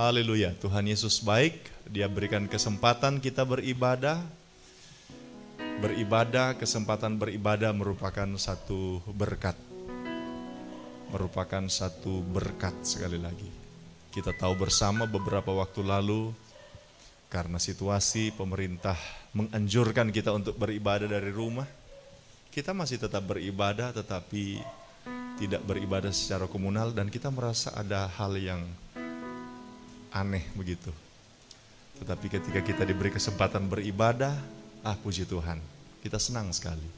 Haleluya, Tuhan Yesus baik, Dia berikan kesempatan kita beribadah. Kesempatan beribadah merupakan satu berkat. Merupakan satu berkat sekali lagi. Kita tahu bersama beberapa waktu lalu, karena situasi pemerintah menganjurkan kita untuk beribadah dari rumah, kita masih tetap beribadah tetapi tidak beribadah secara komunal, dan kita merasa ada hal yang aneh begitu. Tetapi ketika kita diberi kesempatan beribadah, puji Tuhan, kita senang sekali.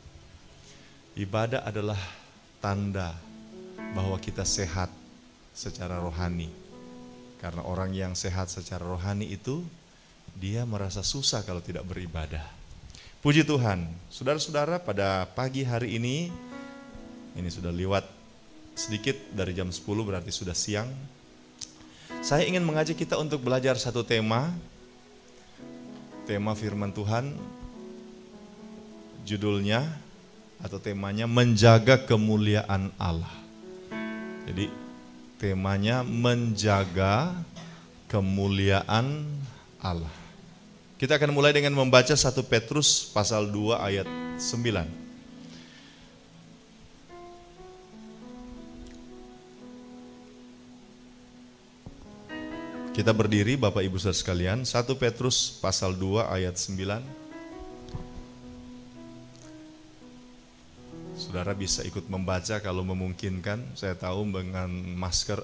Ibadah adalah tanda bahwa kita sehat secara rohani. Karena orang yang sehat secara rohani itu, dia merasa susah kalau tidak beribadah. Puji Tuhan, saudara-saudara, pada pagi hari ini sudah lewat sedikit dari jam 10, berarti sudah siang. Saya ingin mengajak kita untuk belajar satu tema firman Tuhan. Judulnya atau temanya menjaga kemuliaan Allah. Jadi temanya menjaga kemuliaan Allah. Kita akan mulai dengan membaca 1 Petrus pasal 2 ayat 9. Kita berdiri Bapak Ibu Saudara sekalian, 1 Petrus pasal 2 ayat 9. Saudara bisa ikut membaca kalau memungkinkan. Saya tahu dengan masker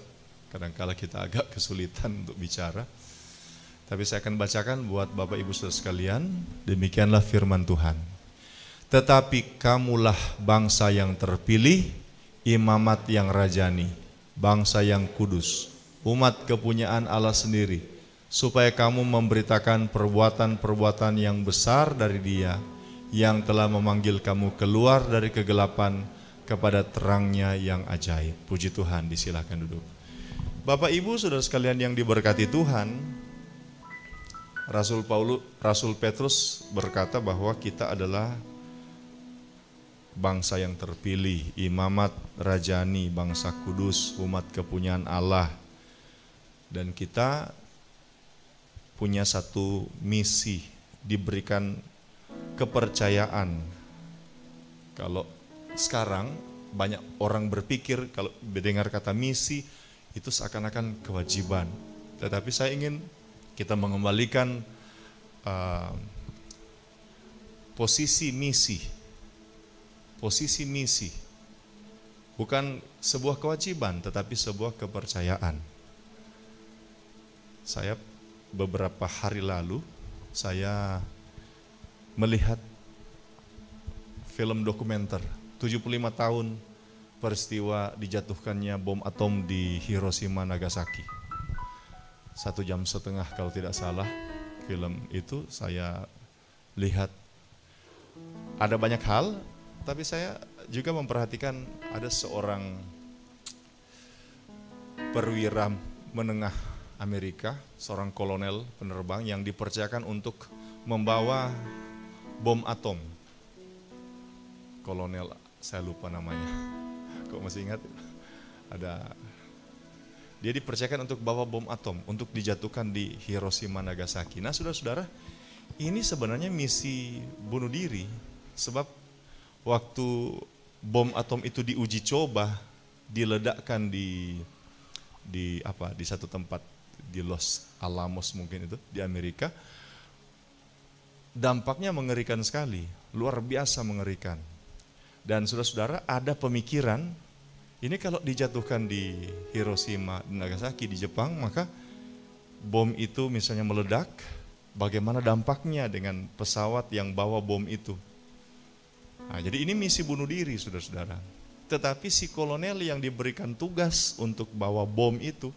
kadang-kala kita agak kesulitan untuk bicara. Tapi saya akan bacakan buat Bapak Ibu Saudara sekalian. Demikianlah firman Tuhan. Tetapi kamulah bangsa yang terpilih, imamat yang rajani, bangsa yang kudus, umat kepunyaan Allah sendiri, supaya kamu memberitakan perbuatan-perbuatan yang besar dari Dia, yang telah memanggil kamu keluar dari kegelapan kepada terangnya yang ajaib. Puji Tuhan, disilakan duduk. Bapak Ibu Saudara sekalian yang diberkati Tuhan, Rasul Petrus berkata bahwa kita adalah bangsa yang terpilih, imamat rajani, bangsa kudus, umat kepunyaan Allah. Dan kita punya satu misi, diberikan kepercayaan. Kalau sekarang banyak orang berpikir kalau mendengar kata misi itu seakan-akan kewajiban. Tetapi saya ingin kita mengembalikan posisi misi. Posisi misi bukan sebuah kewajiban tetapi sebuah kepercayaan. Saya beberapa hari lalu saya melihat film dokumenter 75 tahun peristiwa dijatuhkannya bom atom di Hiroshima Nagasaki. 1,5 jam kalau tidak salah film itu saya lihat. Ada banyak hal, tapi saya juga memperhatikan ada seorang perwira menengah Amerika, seorang kolonel penerbang yang dipercayakan untuk membawa bom atom. Kolonel, saya lupa namanya. Kok masih ingat? Dia dipercayakan untuk bawa bom atom untuk dijatuhkan di Hiroshima Nagasaki. Nah, saudara-saudara, ini sebenarnya misi bunuh diri, sebab waktu bom atom itu diuji coba, diledakkan di satu tempat di Los Alamos mungkin itu di Amerika, dampaknya mengerikan sekali, luar biasa mengerikan. Dan saudara-saudara, ada pemikiran ini kalau dijatuhkan di Hiroshima dan Nagasaki di Jepang, maka bom itu misalnya meledak, bagaimana dampaknya dengan pesawat yang bawa bom itu. Nah, jadi ini misi bunuh diri, saudara-saudara. Tetapi si kolonel yang diberikan tugas untuk bawa bom itu,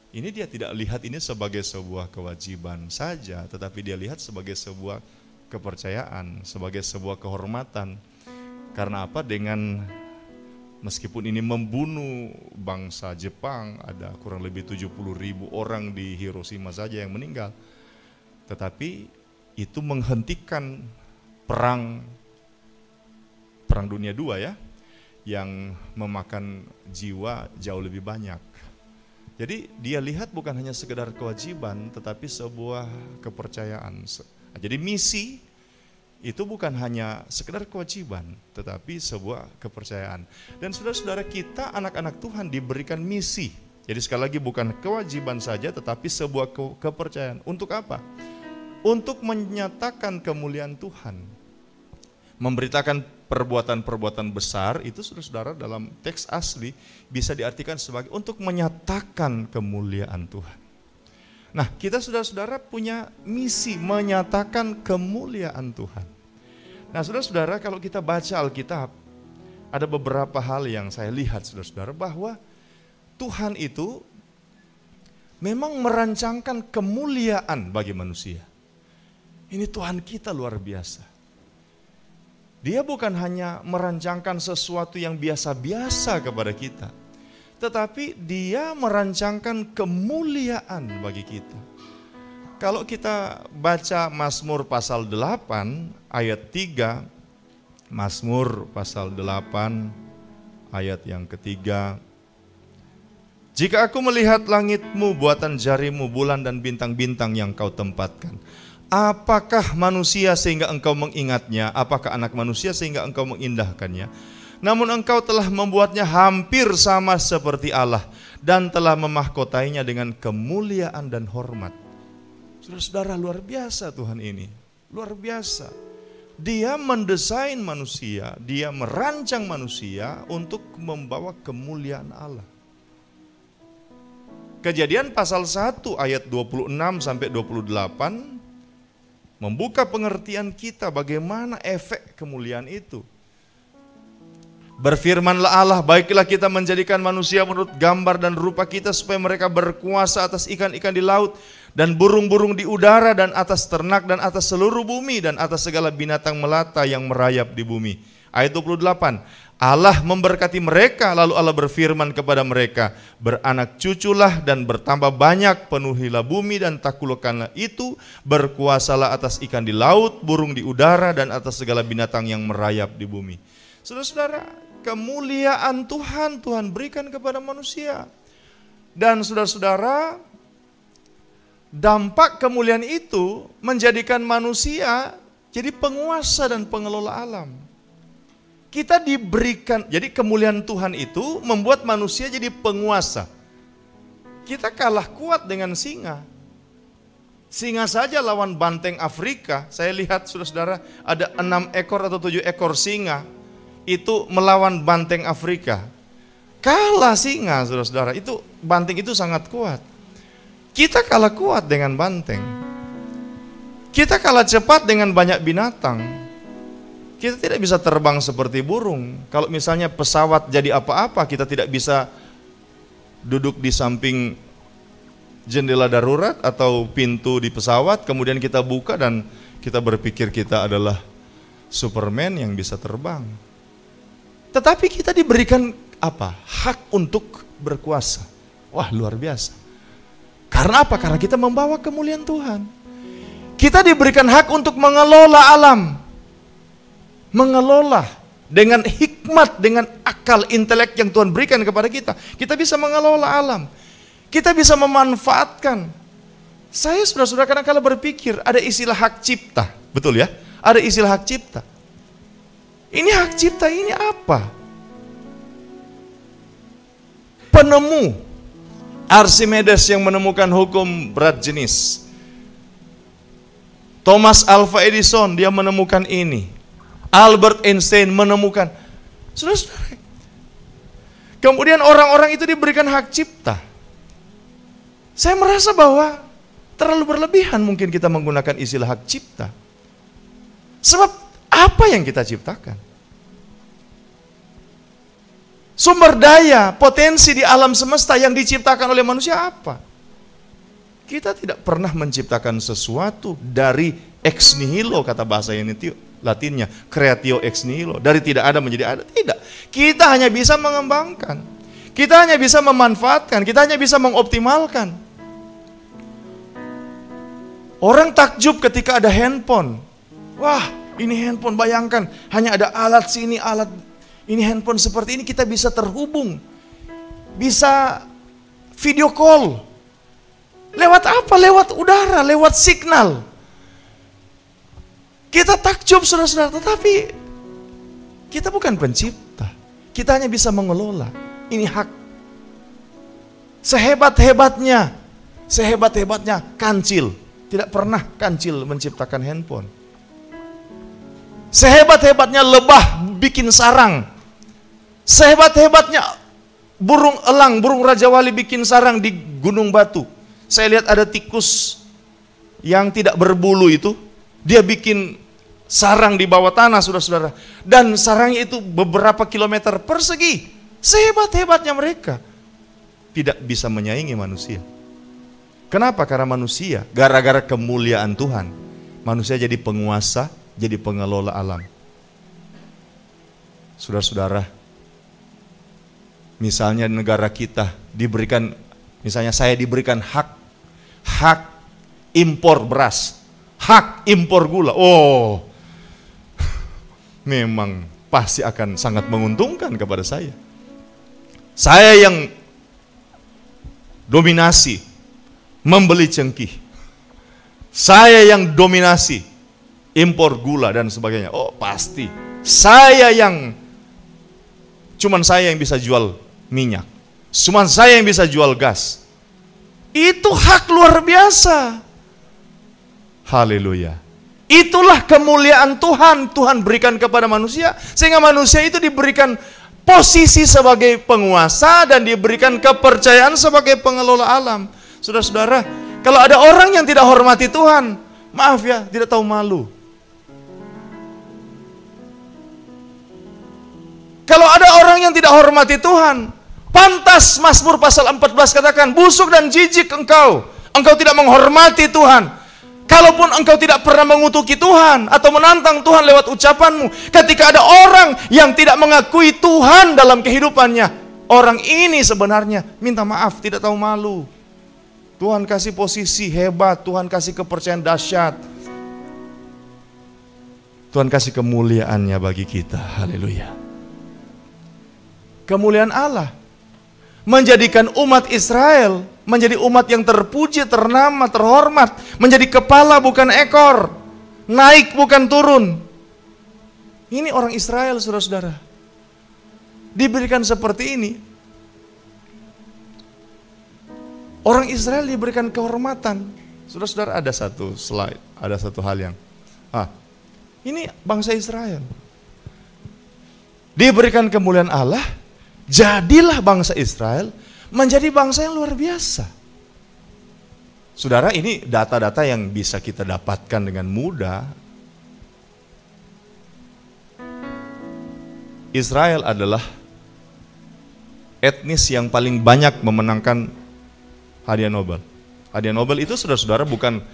ini dia tidak lihat ini sebagai sebuah kewajiban saja, tetapi dia lihat sebagai sebuah kepercayaan, sebagai sebuah kehormatan. Karena apa? Dengan meskipun ini membunuh bangsa Jepang, ada kurang lebih 70.000 orang di Hiroshima saja yang meninggal, tetapi itu menghentikan perang Dunia II ya, yang memakan jiwa jauh lebih banyak. Jadi dia lihat bukan hanya sekedar kewajiban, tetapi sebuah kepercayaan. Jadi misi itu bukan hanya sekedar kewajiban, tetapi sebuah kepercayaan. Dan saudara-saudara, kita anak-anak Tuhan diberikan misi. Jadi sekali lagi bukan kewajiban saja, tetapi sebuah kepercayaan. Untuk apa? Untuk menyatakan kemuliaan Tuhan. Memberitakan perbuatan-perbuatan besar, itu saudara-saudara dalam teks asli bisa diartikan sebagai untuk menyatakan kemuliaan Tuhan. Nah, kita saudara-saudara punya misi menyatakan kemuliaan Tuhan. Nah, saudara-saudara, kalau kita baca Alkitab, ada beberapa hal yang saya lihat saudara-saudara, bahwa Tuhan itu memang merancangkan kemuliaan bagi manusia. Ini Tuhan kita luar biasa. Dia bukan hanya merancangkan sesuatu yang biasa-biasa kepada kita, tetapi dia merancangkan kemuliaan bagi kita. Kalau kita baca Mazmur pasal 8 ayat 3, Mazmur pasal 8 ayat yang ketiga. Jika aku melihat langitmu, buatan jarimu, bulan dan bintang-bintang yang kau tempatkan, apakah manusia sehingga engkau mengingatnya? Apakah anak manusia sehingga engkau mengindahkannya? Namun engkau telah membuatnya hampir sama seperti Allah dan telah memahkotainya dengan kemuliaan dan hormat. Saudara-saudara, luar biasa Tuhan ini. Luar biasa. Dia mendesain manusia, dia merancang manusia untuk membawa kemuliaan Allah. Kejadian pasal 1 ayat 26 sampai 28 membuka pengertian kita bagaimana efek kemuliaan itu. Berfirmanlah Allah, baiklah kita menjadikan manusia menurut gambar dan rupa kita supaya mereka berkuasa atas ikan-ikan di laut dan burung-burung di udara dan atas ternak dan atas seluruh bumi dan atas segala binatang melata yang merayap di bumi. Ayat 28, Allah memberkati mereka, lalu Allah berfirman kepada mereka, beranak cuculah dan bertambah banyak, penuhilah bumi dan taklukkanlah itu, berkuasalah atas ikan di laut, burung di udara dan atas segala binatang yang merayap di bumi. Saudara-saudara, kemuliaan Tuhan berikan kepada manusia. Dan saudara-saudara, dampak kemuliaan itu menjadikan manusia jadi penguasa dan pengelola alam. Kita diberikan, jadi kemuliaan Tuhan itu membuat manusia jadi penguasa. Kita kalah kuat dengan singa. Singa saja lawan banteng Afrika, saya lihat saudara-saudara ada 6 ekor atau 7 ekor singa itu melawan banteng Afrika. Kalah singa saudara-saudara, itu banteng itu sangat kuat. Kita kalah kuat dengan banteng. Kita kalah cepat dengan banyak binatang. Kita tidak bisa terbang seperti burung. Kalau misalnya pesawat jadi apa-apa, kita tidak bisa duduk di samping jendela darurat atau pintu di pesawat, kemudian kita buka dan kita berpikir kita adalah Superman yang bisa terbang. Tetapi kita diberikan apa? Hak untuk berkuasa. Wah, luar biasa. Karena apa? Karena kita membawa kemuliaan Tuhan. Kita diberikan hak untuk mengelola alam. Mengelola dengan hikmat, dengan akal intelek yang Tuhan berikan kepada kita. Kita bisa mengelola alam. Kita bisa memanfaatkan. Saya saudara-saudara kadang-kadang berpikir ada istilah hak cipta. Betul ya? Ada istilah hak cipta. Ini hak cipta ini apa? Penemu Archimedes yang menemukan hukum berat jenis. Thomas Alva Edison dia menemukan ini. Albert Einstein menemukan. Saudara-saudara, kemudian orang-orang itu diberikan hak cipta. Saya merasa bahwa terlalu berlebihan mungkin kita menggunakan istilah hak cipta. Sebab apa yang kita ciptakan? Sumber daya, potensi di alam semesta yang diciptakan oleh manusia apa? Kita tidak pernah menciptakan sesuatu dari ex nihilo, kata bahasa Latinnya, creatio ex nihilo, dari tidak ada menjadi ada. Tidak, kita hanya bisa mengembangkan, kita hanya bisa memanfaatkan, kita hanya bisa mengoptimalkan. Orang takjub ketika ada handphone. Wah, ini handphone, bayangkan hanya ada alat sini, alat ini, handphone seperti ini kita bisa terhubung, bisa video call. Lewat apa? Lewat udara, lewat signal. Kita takjub saudara-saudara, tetapi kita bukan pencipta. Kita hanya bisa mengelola. Ini hak. Sehebat-hebatnya kancil. Tidak pernah kancil menciptakan handphone. Sehebat-hebatnya lebah bikin sarang. Sehebat-hebatnya burung elang, burung Raja Wali bikin sarang di Gunung Batu. Saya lihat ada tikus yang tidak berbulu itu, dia bikin sarang di bawah tanah, saudara-saudara. Dan sarangnya itu beberapa kilometer persegi. Sehebat-hebatnya mereka tidak bisa menyaingi manusia. Kenapa? Karena manusia, gara-gara kemuliaan Tuhan, manusia jadi penguasa, jadi pengelola alam. Saudara-saudara, misalnya negara kita diberikan, misalnya saya diberikan hak impor beras, hak impor gula. Oh, memang pasti akan sangat menguntungkan kepada saya. Saya yang dominasi membeli cengkih, saya yang dominasi impor gula dan sebagainya. Oh, pasti saya yang, cuman saya yang bisa jual minyak, cuman saya yang bisa jual gas. Itu hak luar biasa. Haleluya. Itulah kemuliaan Tuhan. Tuhan berikan kepada manusia, sehingga manusia itu diberikan posisi sebagai penguasa dan diberikan kepercayaan sebagai pengelola alam. Saudara-saudara, kalau ada orang yang tidak hormati Tuhan, maaf ya, tidak tahu malu. Kalau ada orang yang tidak hormati Tuhan, pantas Mazmur pasal 14 katakan, busuk dan jijik engkau tidak menghormati Tuhan. Kalaupun engkau tidak pernah mengutuki Tuhan atau menantang Tuhan lewat ucapanmu, ketika ada orang yang tidak mengakui Tuhan dalam kehidupannya, orang ini sebenarnya minta maaf, tidak tahu malu. Tuhan kasih posisi hebat, Tuhan kasih kepercayaan dahsyat, Tuhan kasih kemuliaannya bagi kita. Haleluya. Kemuliaan Allah menjadikan umat Israel menjadi umat yang terpuji, ternama, terhormat, menjadi kepala bukan ekor, naik bukan turun. Ini orang Israel, saudara-saudara, diberikan seperti ini. Orang Israel diberikan kehormatan. Saudara-saudara, ada satu slide, ada satu hal yang ini bangsa Israel diberikan kemuliaan Allah. Jadilah bangsa Israel menjadi bangsa yang luar biasa. Saudara, ini data-data yang bisa kita dapatkan dengan mudah. Israel adalah etnis yang paling banyak memenangkan hadiah Nobel. Hadiah Nobel itu, saudara-saudara, bukan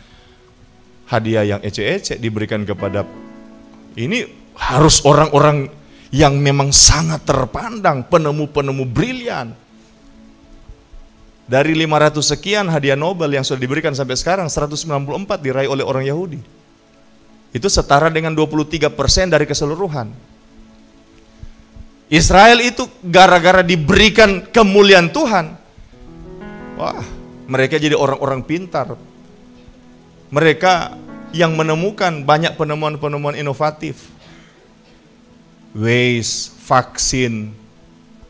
hadiah yang ece-ece diberikan kepada, ini harus orang-orang yang memang sangat terpandang, penemu-penemu brilian. Dari 500 sekian hadiah Nobel yang sudah diberikan sampai sekarang, 194 diraih oleh orang Yahudi. Itu setara dengan 23% dari keseluruhan. Israel itu gara-gara diberikan kemuliaan Tuhan, wah, mereka jadi orang-orang pintar. Mereka yang menemukan banyak penemuan-penemuan inovatif. Waze, vaksin,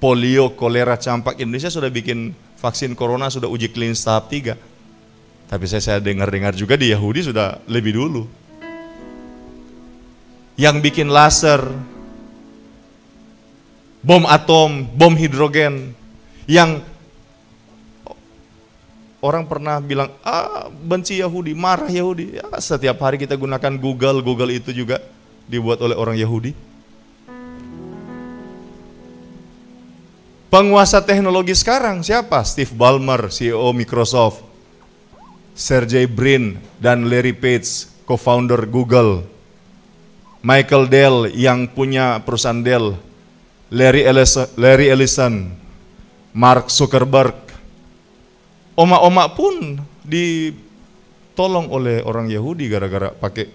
polio, kolera, campak. Indonesia sudah bikin vaksin corona, sudah uji klinis tahap 3. Tapi saya dengar-dengar juga di Yahudi sudah lebih dulu. Yang bikin laser, bom atom, bom hidrogen, yang orang pernah bilang, benci Yahudi, marah Yahudi. Ya, setiap hari kita gunakan Google itu juga dibuat oleh orang Yahudi. Penguasa teknologi sekarang siapa? Steve Ballmer, CEO Microsoft, Sergey Brin dan Larry Page, co-founder Google, Michael Dell yang punya perusahaan Dell, Larry Ellison, Mark Zuckerberg. Oma-oma pun ditolong oleh orang Yahudi gara-gara pakai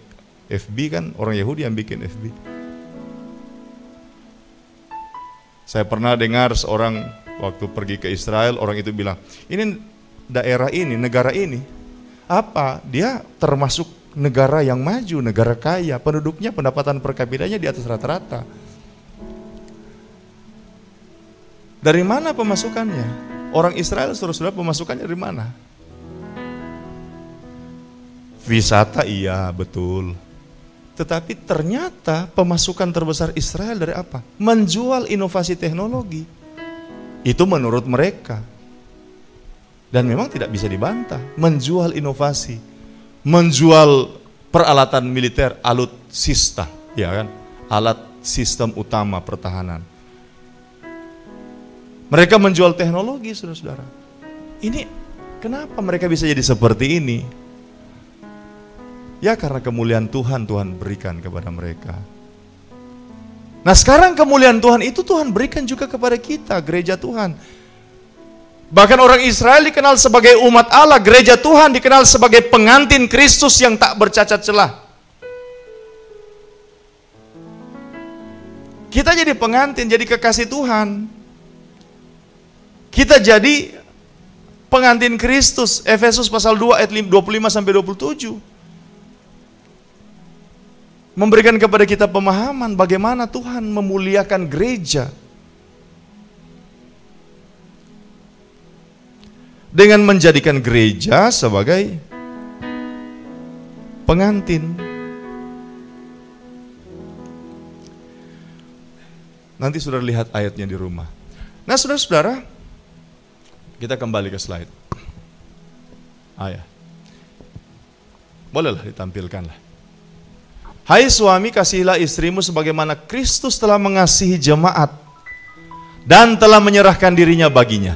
FB, kan orang Yahudi yang bikin FB. Saya pernah dengar seorang Waktu pergi ke Israel, orang itu bilang, ini daerah ini, negara ini, apa? Dia termasuk negara yang maju, negara kaya, penduduknya pendapatan per kapitanya di atas rata-rata. Dari mana pemasukannya? Orang Israel, saudara-saudara, pemasukannya dari mana? Wisata, iya, betul. Tetapi ternyata pemasukan terbesar Israel dari apa? Menjual inovasi teknologi. Itu menurut mereka. Dan memang tidak bisa dibantah. Menjual inovasi. Menjual peralatan militer, alutsista, ya kan? Alat sistem utama pertahanan. Mereka menjual teknologi, saudara-saudara. Ini kenapa mereka bisa jadi seperti ini? Ya karena kemuliaan Tuhan, Tuhan berikan kepada mereka. Nah sekarang kemuliaan Tuhan itu Tuhan berikan juga kepada kita, gereja Tuhan. Bahkan orang Israel dikenal sebagai umat Allah, gereja Tuhan dikenal sebagai pengantin Kristus yang tak bercacat celah. Kita jadi pengantin, jadi kekasih Tuhan. Kita jadi pengantin Kristus. Efesus pasal 2 ayat 25-27. Memberikan kepada kita pemahaman bagaimana Tuhan memuliakan gereja. Dengan menjadikan gereja sebagai pengantin. Nanti saudara lihat ayatnya di rumah. Nah saudara-saudara, kita kembali ke slide. Bolehlah ditampilkanlah. Hai suami, kasihilah istrimu sebagaimana Kristus telah mengasihi jemaat dan telah menyerahkan dirinya baginya,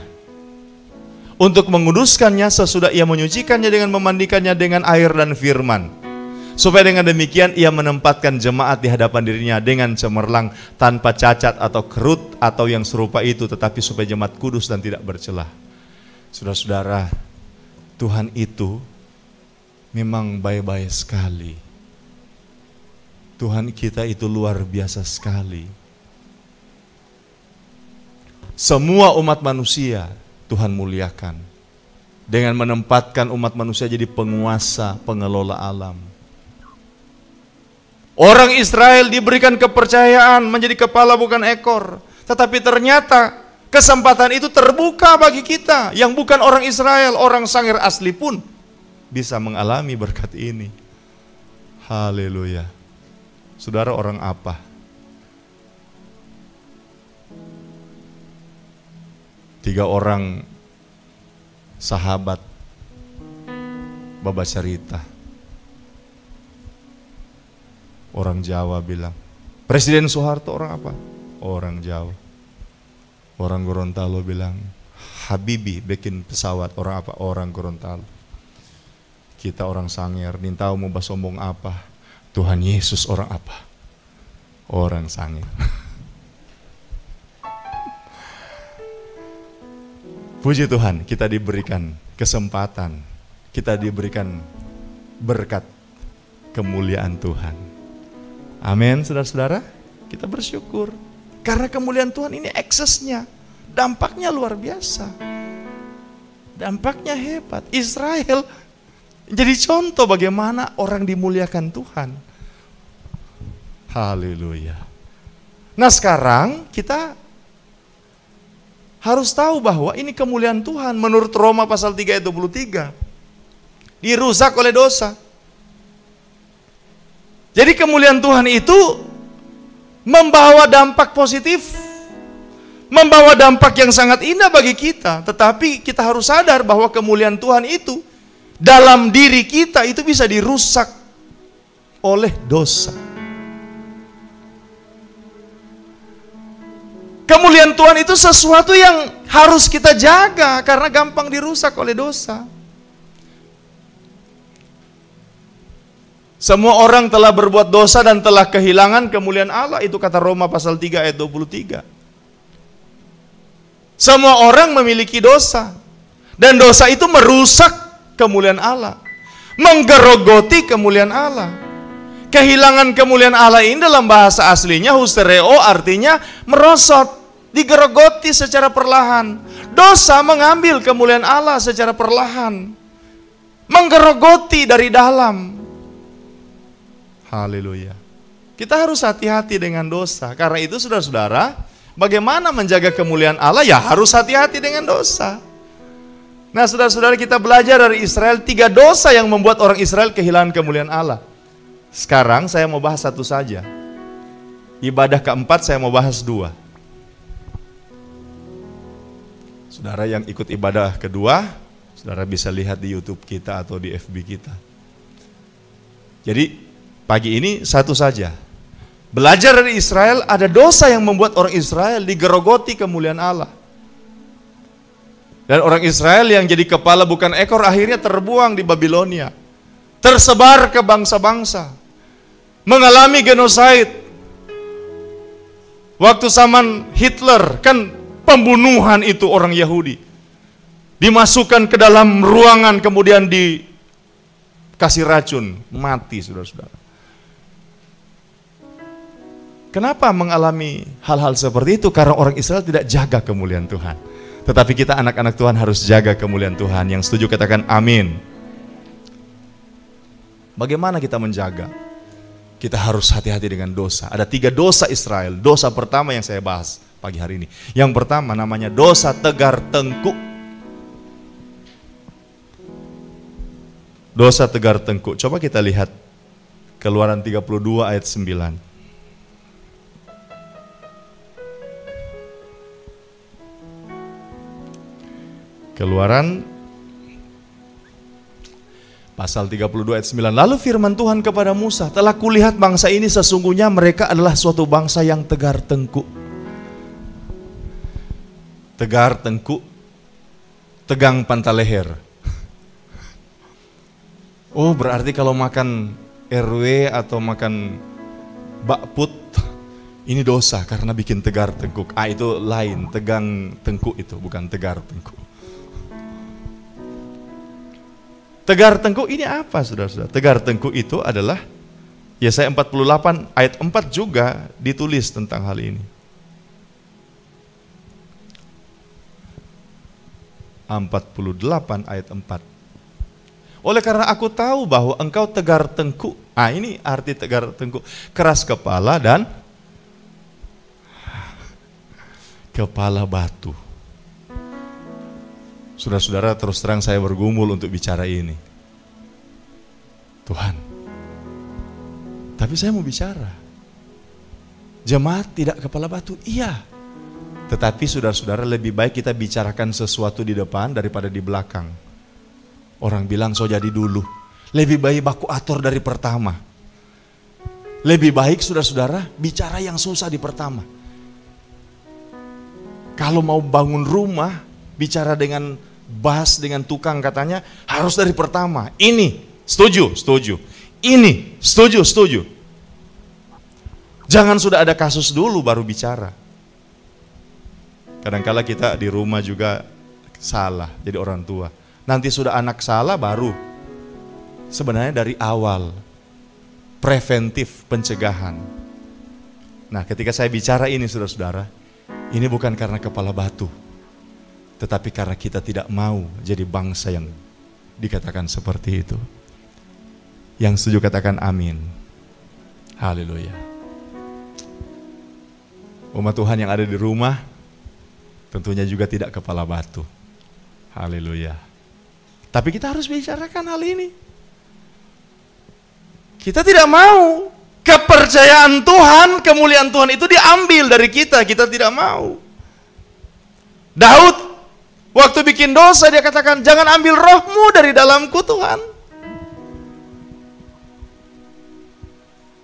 untuk menguduskannya sesudah ia menyucikannya dengan memandikannya dengan air dan firman, supaya dengan demikian ia menempatkan jemaat di hadapan dirinya dengan cemerlang, tanpa cacat atau kerut atau yang serupa itu, tetapi supaya jemaat kudus dan tidak bercelah. Saudara-saudara, Tuhan itu memang baik-baik sekali. Tuhan kita itu luar biasa sekali. Semua umat manusia Tuhan muliakan dengan menempatkan umat manusia jadi penguasa, pengelola alam. Orang Israel diberikan kepercayaan menjadi kepala bukan ekor, tetapi ternyata kesempatan itu terbuka bagi kita yang bukan orang Israel, orang Sangir asli pun bisa mengalami berkat ini. Haleluya. Saudara orang apa? Tiga orang sahabat Baba cerita. Orang Jawa bilang, Presiden Soeharto orang apa? Orang Jawa. Orang Gorontalo bilang, Habibie bikin pesawat, orang apa? Orang Gorontalo. Kita orang Sangir, nintau mau sombong apa? Tuhan Yesus orang apa? Orang Sangir. Puji Tuhan, kita diberikan kesempatan, kita diberikan berkat kemuliaan Tuhan. Amin, saudara-saudara. Kita bersyukur. Karena kemuliaan Tuhan ini eksesnya, dampaknya luar biasa. Dampaknya hebat. Israel jadi contoh bagaimana orang dimuliakan Tuhan. Haleluya. Nah sekarang kita harus tahu bahwa ini kemuliaan Tuhan menurut Roma pasal 3 ayat 23. Dirusak oleh dosa. Jadi kemuliaan Tuhan itu membawa dampak positif, membawa dampak yang sangat indah bagi kita. Tetapi kita harus sadar bahwa kemuliaan Tuhan itu dalam diri kita itu bisa dirusak oleh dosa. Kemuliaan Tuhan itu sesuatu yang harus kita jaga karena gampang dirusak oleh dosa. Semua orang telah berbuat dosa dan telah kehilangan kemuliaan Allah. Itu kata Roma pasal 3 ayat 23. Semua orang memiliki dosa. Dan dosa itu merusak kemuliaan Allah. Menggerogoti kemuliaan Allah. Kehilangan kemuliaan Allah ini dalam bahasa aslinya hustereo, artinya merosot. digerogoti secara perlahan. Dosa mengambil kemuliaan Allah secara perlahan, menggerogoti dari dalam. Haleluya. Kita harus hati-hati dengan dosa. Karena itu saudara-saudara, bagaimana menjaga kemuliaan Allah? Ya harus hati-hati dengan dosa. Nah saudara-saudara, kita belajar dari Israel 3 dosa yang membuat orang Israel kehilangan kemuliaan Allah. Sekarang saya mau bahas satu saja. Ibadah keempat saya mau bahas 2. Saudara yang ikut ibadah kedua, saudara bisa lihat di YouTube kita atau di FB kita. Jadi pagi ini satu saja. Belajar dari Israel, ada dosa yang membuat orang Israel digerogoti kemuliaan Allah. Dan orang Israel yang jadi kepala bukan ekor akhirnya terbuang di Babilonia. Tersebar ke bangsa-bangsa. Mengalami genosid. Waktu zaman Hitler, kan pembunuhan itu orang Yahudi. Dimasukkan ke dalam ruangan kemudian dikasih racun. Mati saudara-saudara. Kenapa mengalami hal-hal seperti itu? Karena orang Israel tidak jaga kemuliaan Tuhan. Tetapi kita anak-anak Tuhan harus jaga kemuliaan Tuhan. Yang setuju katakan amin. Bagaimana kita menjaga? Kita harus hati-hati dengan dosa. Ada 3 dosa Israel. Dosa pertama yang saya bahas pagi hari ini. Yang pertama namanya dosa tegar tengkuk. Dosa tegar tengkuk. Coba kita lihat Keluaran 32 ayat 9. Keluaran pasal 32 ayat 9. Lalu firman Tuhan kepada Musa, telah kulihat bangsa ini sesungguhnya mereka adalah suatu bangsa yang tegar tengkuk. Tegar tengkuk, tegang pantal leher. Oh berarti kalau makan RW atau makan bakput, ini dosa karena bikin tegar tengkuk. Itu lain, tegang tengkuk itu, bukan tegar tengkuk. Tegar tengkuk ini apa saudara-saudara? Tegar tengkuk itu adalah Yesaya 48 ayat 4 juga ditulis tentang hal ini. 48 ayat 4. Oleh karena aku tahu bahwa engkau tegar tengkuk. Ini arti tegar tengkuk. Keras kepala dan kepala batu. Saudara-saudara, terus terang saya bergumul untuk bicara ini. Tuhan, tapi saya mau bicara. Jemaat tidak kepala batu, iya. Tetapi saudara-saudara, lebih baik kita bicarakan sesuatu di depan daripada di belakang. Orang bilang so jadi dulu. Lebih baik baku atur dari pertama. Lebih baik saudara-saudara bicara yang susah di pertama. Kalau mau bangun rumah, bicara dengan bahas dengan tukang katanya harus dari pertama. Ini setuju, setuju. Ini setuju, setuju. Jangan sudah ada kasus dulu baru bicara. Kadang-kala kita di rumah juga salah jadi orang tua. Nanti sudah anak salah baru. Sebenarnya dari awal preventif pencegahan. Nah, ketika saya bicara ini saudara-saudara, ini bukan karena kepala batu. Tetapi karena kita tidak mau jadi bangsa yang dikatakan seperti itu. Yang setuju katakan amin. Haleluya. Umat Tuhan yang ada di rumah tentunya juga tidak kepala batu. Haleluya. Tapi kita harus bicarakan hal ini. Kita tidak mau kepercayaan Tuhan, kemuliaan Tuhan itu diambil dari kita. Kita tidak mau. Daud waktu bikin dosa dia katakan, jangan ambil rohmu dari dalamku Tuhan.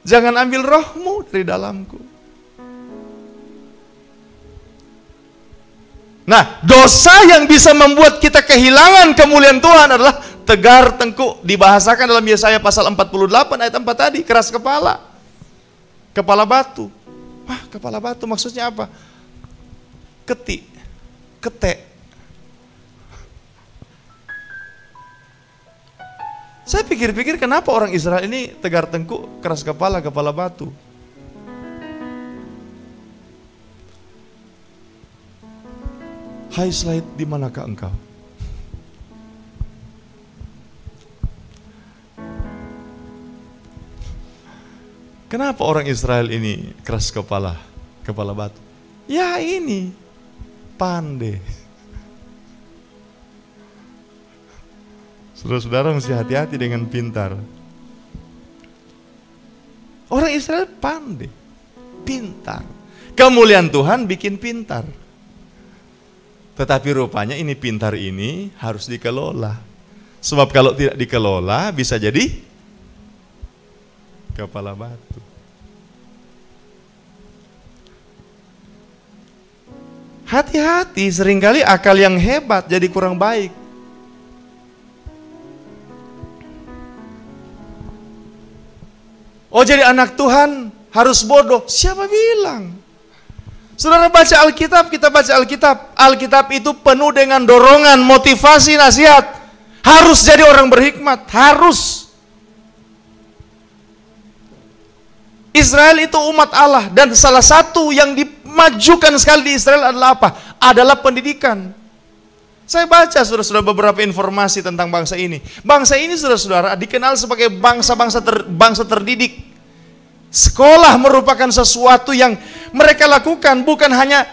Jangan ambil rohmu dari dalamku. Nah, dosa yang bisa membuat kita kehilangan kemuliaan Tuhan adalah tegar tengkuk. Dibahasakan dalam Yesaya pasal 48 ayat 4 tadi, keras kepala. Kepala batu. Wah, kepala batu maksudnya apa? Ketik, ketek. Saya pikir-pikir kenapa orang Israel ini tegar tengkuk, keras kepala, kepala batu. Hai Slaid, di manakah engkau? Kenapa orang Israel ini keras kepala, kepala batu? Ya ini, pandai. Saudara-saudara mesti hati-hati dengan pintar. Orang Israel pandai, pintar. Kemuliaan Tuhan bikin pintar. Tetapi rupanya ini pintar ini harus dikelola. Sebab kalau tidak dikelola bisa jadi kepala batu. Hati-hati, seringkali akal yang hebat jadi kurang baik. Oh, jadi anak Tuhan harus bodoh. Siapa bilang? Saudara baca Alkitab, kita baca Alkitab. Alkitab itu penuh dengan dorongan, motivasi, nasihat. Harus jadi orang berhikmat, harus. Israel itu umat Allah, dan salah satu yang dimajukan sekali di Israel adalah apa? Adalah pendidikan. Saya baca saudara-saudara beberapa informasi tentang bangsa ini. Bangsa ini saudara-saudara dikenal sebagai bangsa terdidik. Sekolah merupakan sesuatu yang mereka lakukan bukan hanya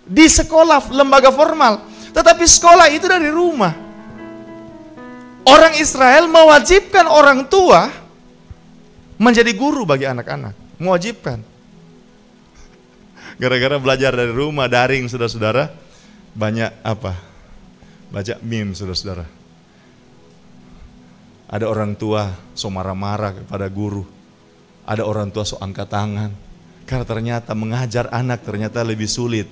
di sekolah lembaga formal, tetapi sekolah itu dari rumah. Orang Israel mewajibkan orang tua menjadi guru bagi anak-anak, mewajibkan. Gara-gara belajar dari rumah, daring, saudara-saudara, banyak apa? Baca meme, saudara-saudara. Ada orang tua so marah-marah kepada guru. Ada orang tua so angkat tangan. Karena ternyata mengajar anak ternyata lebih sulit.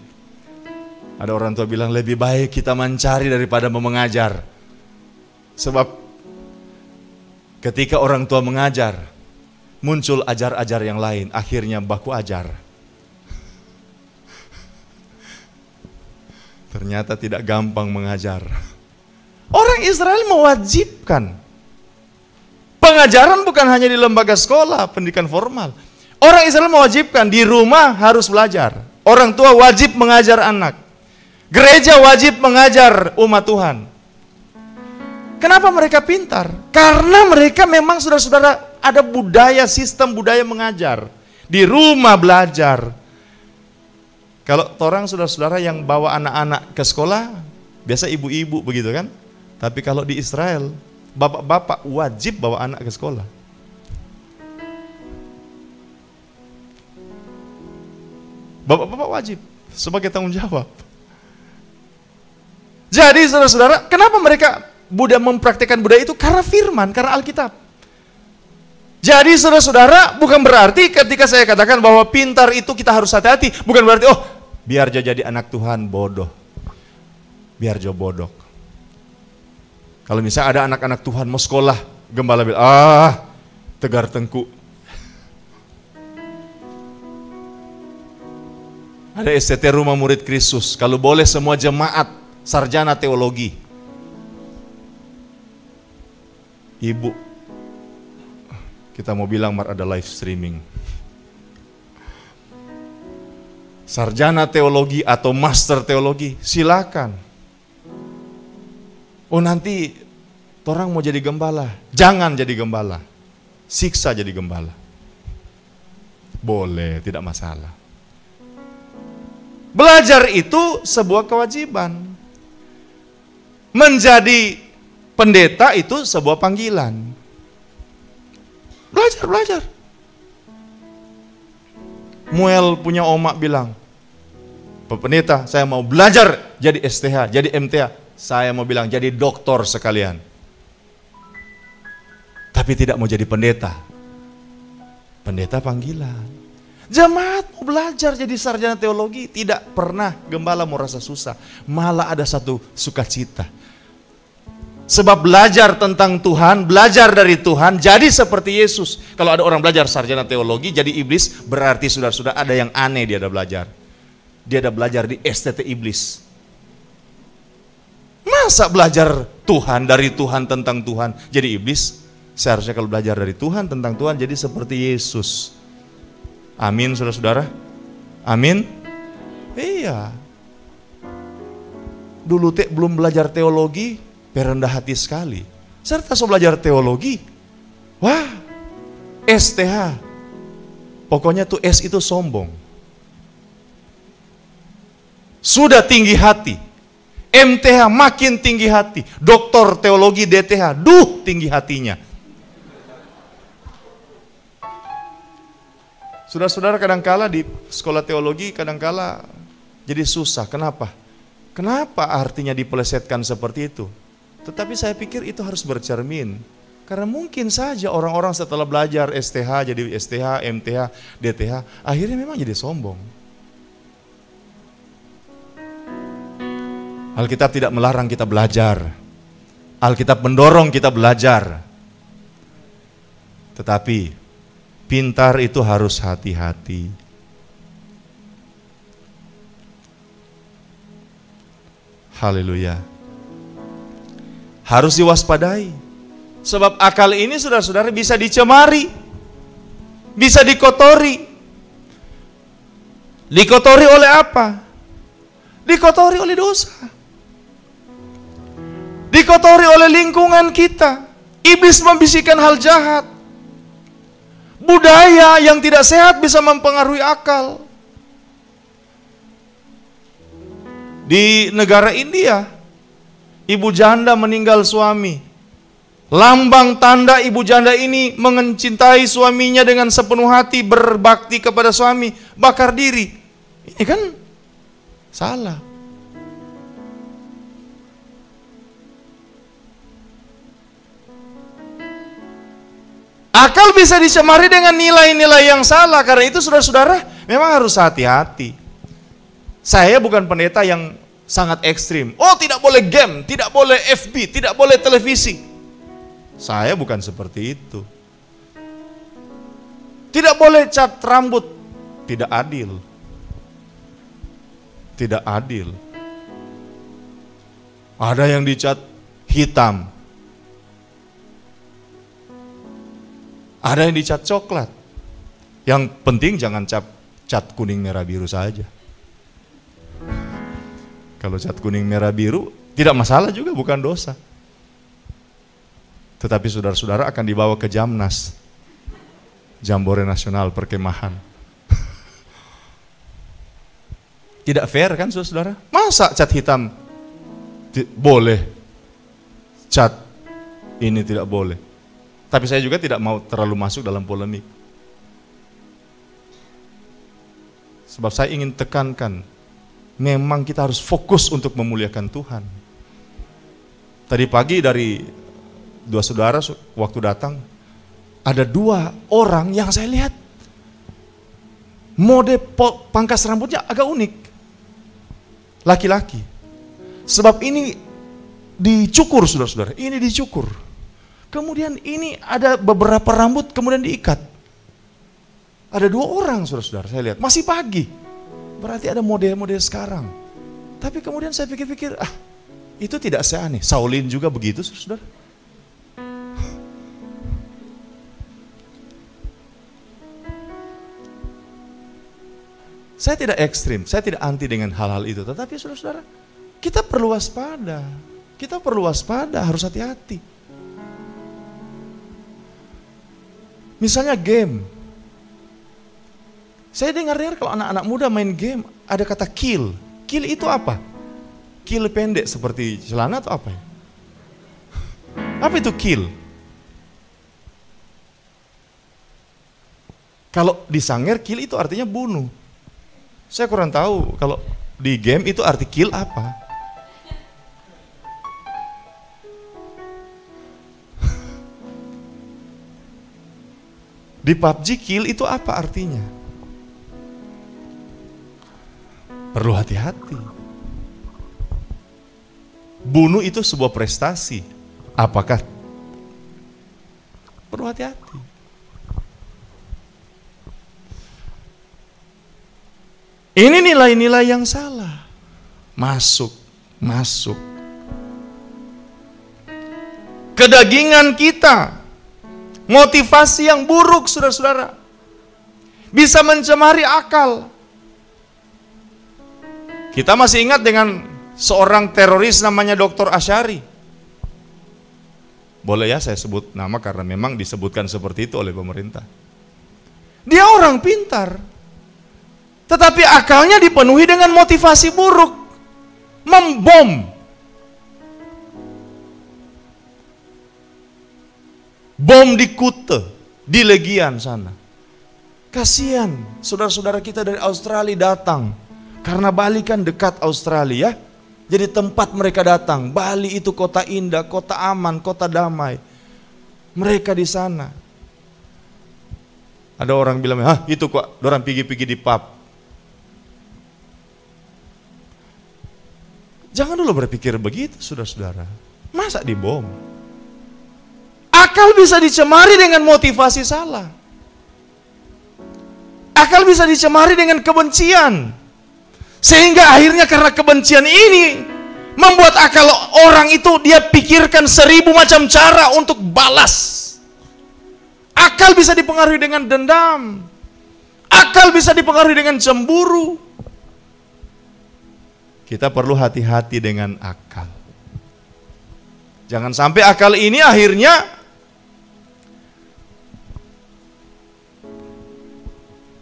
Ada orang tua bilang lebih baik kita mencari daripada mengajar. Sebab ketika orang tua mengajar, muncul ajar-ajar yang lain, akhirnya baku ajar. Ternyata tidak gampang mengajar. Orang Israel mewajibkan. Pengajaran bukan hanya di lembaga sekolah, pendidikan formal. Orang Israel mewajibkan, di rumah harus belajar. Orang tua wajib mengajar anak. Gereja wajib mengajar umat Tuhan. Kenapa mereka pintar? Karena mereka memang saudara-saudara ada budaya, sistem budaya mengajar. Di rumah belajar. Kalau orang saudara-saudara yang bawa anak-anak ke sekolah, biasa ibu-ibu begitu kan? Tapi kalau di Israel, bapak-bapak wajib bawa anak ke sekolah. Bapak-bapak wajib sebagai tanggung jawab. Jadi saudara-saudara, kenapa mereka mempraktikkan budaya itu? Karena firman, karena Alkitab. Jadi saudara-saudara, bukan berarti ketika saya katakan bahwa pintar itu kita harus hati-hati. Bukan berarti, oh biar Jo jadi anak Tuhan bodoh. Biar Jo bodoh. Kalau misalnya ada anak-anak Tuhan mau sekolah, gembala bilang, tegar tengku. Ada STT Rumah Murid Kristus, kalau boleh semua jemaat sarjana teologi. Ibu, kita mau bilang ada live streaming. Sarjana teologi atau master teologi, silakan. Oh nanti orang mau jadi gembala, jangan jadi gembala. Siksa jadi gembala. Boleh, tidak masalah. Belajar itu sebuah kewajiban. Menjadi pendeta itu sebuah panggilan. Belajar. Muel punya omak bilang, Pak Pendeta, saya mau belajar jadi STH, jadi MTA. Saya mau bilang jadi doktor sekalian. Tapi tidak mau jadi pendeta. Pendeta panggilan. Jemaat mau belajar jadi sarjana teologi, tidak pernah gembala mau rasa susah. Malah ada satu sukacita. Sebab belajar tentang Tuhan, belajar dari Tuhan, jadi seperti Yesus. Kalau ada orang belajar sarjana teologi, jadi iblis, berarti sudah ada yang aneh dia ada belajar. Dia ada belajar di STT iblis. Masa belajar Tuhan, dari Tuhan, tentang Tuhan, jadi iblis? Seharusnya kalau belajar dari Tuhan, tentang Tuhan, jadi seperti Yesus. Amin, saudara-saudara. Amin. Iya. dulu belum belajar teologi, perendah hati sekali. Serta so belajar teologi, wah, STH. Pokoknya tuh S itu sombong. Sudah tinggi hati. MTH makin tinggi hati. Doktor teologi DTH, tinggi hatinya. Saudara-saudara, kadangkala di sekolah teologi kadangkala jadi susah. Kenapa? Kenapa artinya dipelesetkan seperti itu? Tetapi saya pikir itu harus bercermin. Karena mungkin saja orang-orang setelah belajar STH jadi STH, MTH, DTH, akhirnya memang jadi sombong. Alkitab tidak melarang kita belajar. Alkitab mendorong kita belajar. Tetapi pintar itu harus hati-hati. Haleluya. Harus diwaspadai. Sebab akal ini saudara-saudara bisa dicemari. Bisa dikotori. Dikotori oleh apa? Dikotori oleh dosa. Dikotori oleh lingkungan kita. Iblis membisikkan hal jahat. Budaya yang tidak sehat bisa mempengaruhi akal. Di negara India, ibu janda meninggal suami. Lambang tanda ibu janda ini mencintai suaminya dengan sepenuh hati, berbakti kepada suami, bakar diri. Ini kan salah. Akal bisa dicemari dengan nilai-nilai yang salah. Karena itu saudara-saudara memang harus hati-hati. Saya bukan pendeta yang sangat ekstrim. Oh, tidak boleh game, tidak boleh FB, tidak boleh televisi. Saya bukan seperti itu. Tidak boleh cat rambut. Tidak adil. Tidak adil. Ada yang dicat hitam. Ada yang dicat coklat. Yang penting jangan cat kuning merah biru saja. Kalau cat kuning merah biru tidak masalah juga, bukan dosa. Tetapi saudara-saudara akan dibawa ke Jamnas, Jambore Nasional Perkemahan. Tidak fair kan saudara? Masa cat hitam boleh, cat ini tidak boleh? Tapi saya juga tidak mau terlalu masuk dalam polemik. Sebab saya ingin tekankan, memang kita harus fokus untuk memuliakan Tuhan. Tadi pagi dari dua saudara waktu datang, ada dua orang yang saya lihat mode pangkas rambutnya agak unik. Laki-laki. Sebab ini dicukur saudara-saudara, ini dicukur. Kemudian ini ada beberapa rambut kemudian diikat. Ada dua orang saudara-saudara saya lihat, masih pagi. Berarti ada model-model sekarang. Tapi kemudian saya pikir-pikir, itu tidak seaneh. Saulin juga begitu saudara-saudara. Saya tidak ekstrim, saya tidak anti dengan hal-hal itu. Tetapi saudara-saudara, kita perlu waspada. Kita perlu waspada, harus hati-hati. Misalnya game. Saya dengar-dengar kalau anak-anak muda main game, ada kata kill. Kill itu apa? Kill pendek seperti celana atau apa ya? Apa itu kill? Kalau di Sangir, kill itu artinya bunuh. Saya kurang tahu kalau di game itu arti kill apa. Di PUBG kill itu apa artinya? Perlu hati-hati. Bunuh itu sebuah prestasi. Apakah? Perlu hati-hati. Ini nilai-nilai yang salah. Masuk. Kedagingan kita. Motivasi yang buruk saudara-saudara. Bisa mencemari akal. Kita masih ingat dengan seorang teroris namanya Dr. Asyari. Boleh ya saya sebut nama karena memang disebutkan seperti itu oleh pemerintah. Dia orang pintar, tetapi akalnya dipenuhi dengan motivasi buruk, membom. Bom di Kute, di Legian sana. Kasihan saudara-saudara kita dari Australia datang, karena Bali kan dekat Australia, jadi tempat mereka datang. Bali itu kota indah, kota aman, kota damai. Mereka di sana. Ada orang bilang, itu kok orang pergi-pergi di pub. Jangan dulu berpikir begitu, saudara-saudara. Masa dibom? Akal bisa dicemari dengan motivasi salah. Akal bisa dicemari dengan kebencian. Sehingga akhirnya karena kebencian ini membuat akal orang itu dia pikirkan 1000 macam cara untuk balas. Akal bisa dipengaruhi dengan dendam. Akal bisa dipengaruhi dengan cemburu. Kita perlu hati-hati dengan akal. Jangan sampai akal ini akhirnya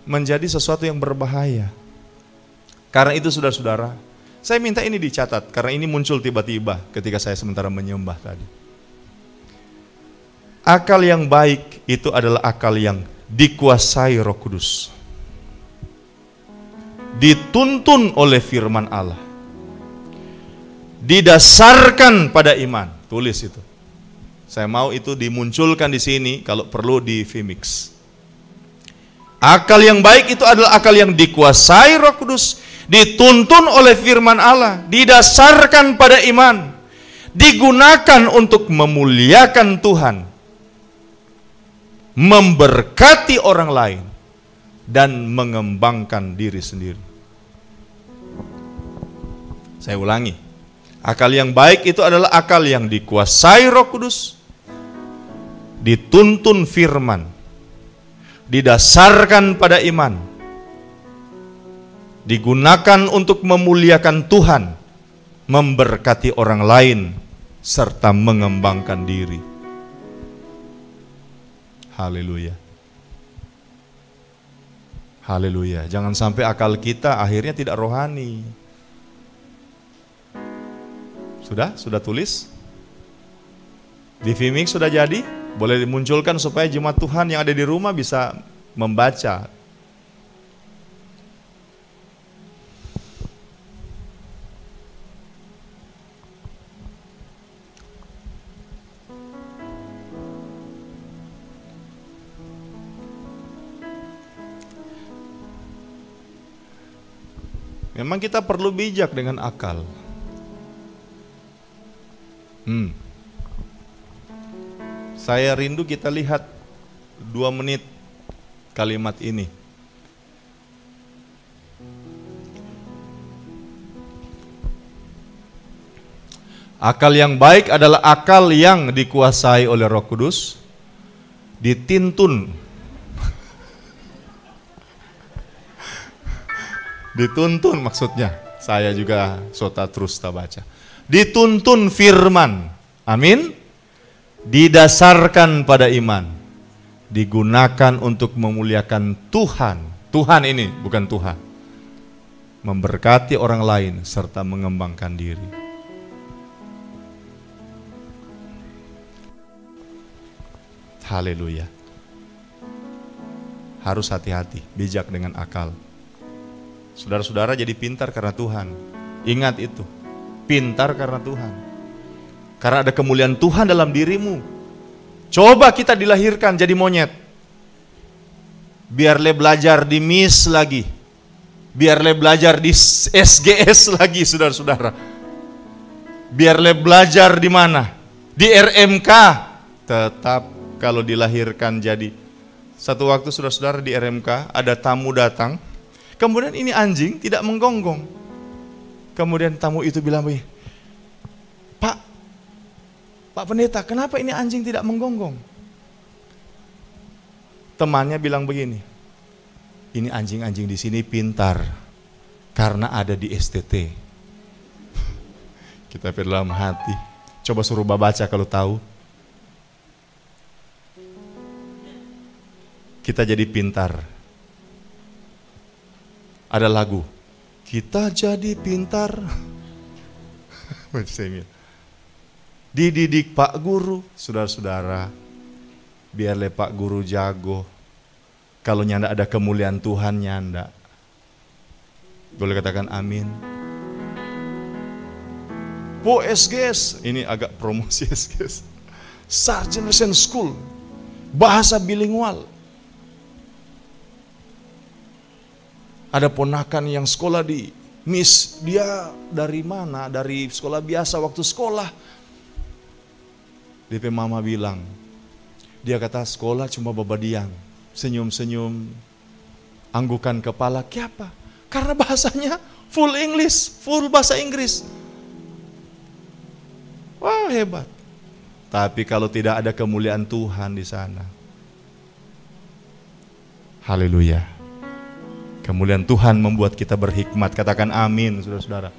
menjadi sesuatu yang berbahaya. Karena itu saudara-saudara, saya minta ini dicatat karena ini muncul tiba-tiba ketika saya sementara menyembah tadi. Akal yang baik itu adalah akal yang dikuasai Roh Kudus. Dituntun oleh firman Allah. Didasarkan pada iman. Tulis itu. Saya mau itu dimunculkan di sini, kalau perlu di Vmix. Akal yang baik itu adalah akal yang dikuasai Roh Kudus, dituntun oleh firman Allah, didasarkan pada iman, digunakan untuk memuliakan Tuhan, memberkati orang lain, dan mengembangkan diri sendiri. Saya ulangi, akal yang baik itu adalah akal yang dikuasai Roh Kudus, dituntun firman, didasarkan pada iman, digunakan untuk memuliakan Tuhan, memberkati orang lain, serta mengembangkan diri. Haleluya. Haleluya. Jangan sampai akal kita akhirnya tidak rohani. Sudah tulis? Di Vmix sudah jadi? Boleh dimunculkan supaya jemaat Tuhan yang ada di rumah bisa membaca. Memang kita perlu bijak dengan akal. Saya rindu kita lihat 2 menit kalimat ini. Akal yang baik adalah akal yang dikuasai oleh Roh Kudus, dituntun. Dituntun maksudnya. Saya juga sota terus tak baca. Dituntun firman. Amin. Didasarkan pada iman, digunakan untuk memuliakan Tuhan. Tuhan ini bukan Tuhan. Memberkati orang lain serta mengembangkan diri. Haleluya. Harus hati-hati, bijak dengan akal. Saudara-saudara jadi pintar karena Tuhan. Ingat itu, pintar karena Tuhan. Karena ada kemuliaan Tuhan dalam dirimu. Coba kita dilahirkan jadi monyet. Biar le belajar di MIS lagi. Biar le belajar di SGS lagi, saudara-saudara. Biar le belajar di mana? Di RMK. Tetap kalau dilahirkan jadi. Satu waktu saudara-saudara di RMK ada tamu datang. Kemudian ini anjing tidak menggonggong. Kemudian tamu itu bilang, Pak Pendeta, kenapa ini anjing tidak menggonggong? Temannya bilang begini, ini anjing-anjing di sini pintar karena ada di STT. Kita dalam hati. Coba suruh baca kalau tahu. Kita jadi pintar. Ada lagu. Kita jadi pintar. Dididik Pak Guru. Saudara-saudara, biarlah Pak Guru jago. Kalau nyanda ada kemuliaan Tuhan nyanda. Boleh katakan amin. Po SGS, ini agak promosi SGS. Sarjana School, bahasa bilingual. Ada ponakan yang sekolah di Miss, dia dari mana? Dari sekolah biasa waktu sekolah. DP mama bilang, dia kata sekolah cuma babadiang, senyum-senyum, anggukan kepala, kenapa? Karena bahasanya full English, full bahasa Inggris. Wah, hebat. Tapi kalau tidak ada kemuliaan Tuhan di sana. Haleluya. Kemuliaan Tuhan membuat kita berhikmat. Katakan amin, saudara-saudara.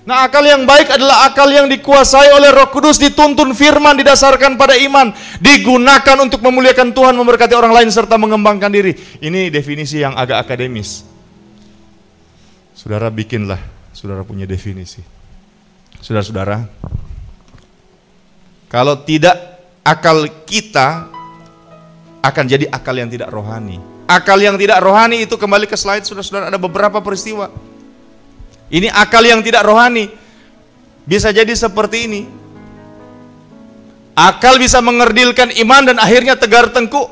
Nah, akal yang baik adalah akal yang dikuasai oleh Roh Kudus, dituntun firman, didasarkan pada iman, digunakan untuk memuliakan Tuhan, memberkati orang lain, serta mengembangkan diri. Ini definisi yang agak akademis. Saudara bikinlah, saudara punya definisi. Saudara-saudara, kalau tidak, akal kita akan jadi akal yang tidak rohani. Akal yang tidak rohani itu, kembali ke slide saudara-saudara, ada beberapa peristiwa. Ini akal yang tidak rohani. Bisa jadi seperti ini. Akal bisa mengerdilkan iman dan akhirnya tegar tengkuk.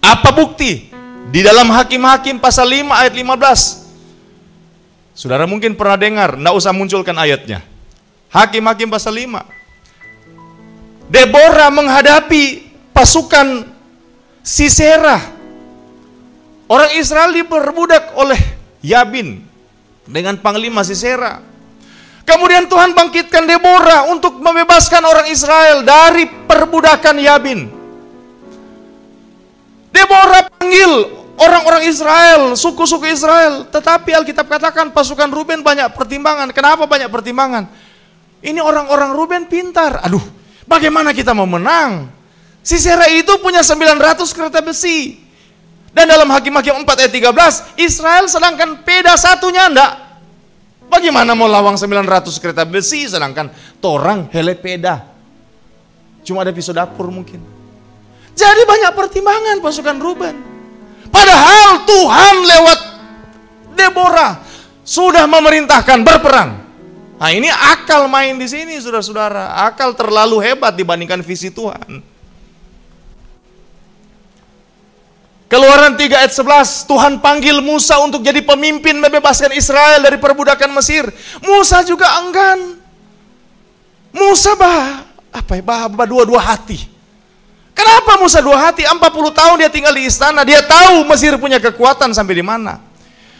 Apa bukti? Di dalam Hakim-Hakim pasal 5 ayat 15. Saudara mungkin pernah dengar, enggak usah munculkan ayatnya. Hakim-Hakim pasal 5. Deborah menghadapi pasukan Sisera. Orang Israel diperbudak oleh Yabin dengan panglima Sisera. Kemudian Tuhan bangkitkan Deborah untuk membebaskan orang Israel dari perbudakan Yabin. Deborah panggil orang-orang Israel, suku-suku Israel. Tetapi Alkitab katakan pasukan Ruben banyak pertimbangan. Kenapa banyak pertimbangan? Ini orang-orang Ruben pintar. Aduh, bagaimana kita mau menang? Sisera itu punya 900 kereta besi. Dan dalam Hakim-Hakim 4 ayat 13, Israel sedangkan peda satunya enggak. Bagaimana mau lawang 900 kereta besi sedangkan torang hele peda. Cuma ada pisau dapur mungkin. Jadi banyak pertimbangan pasukan Ruben. Padahal Tuhan lewat Deborah sudah memerintahkan berperang. Nah, ini akal main di sini, saudara-saudara. Akal terlalu hebat dibandingkan visi Tuhan. Keluaran 3 ayat 11, Tuhan panggil Musa untuk jadi pemimpin membebaskan Israel dari perbudakan Mesir. Musa juga enggan. Musa dua hati. Kenapa Musa dua hati? 40 tahun dia tinggal di istana, dia tahu Mesir punya kekuatan sampai di mana.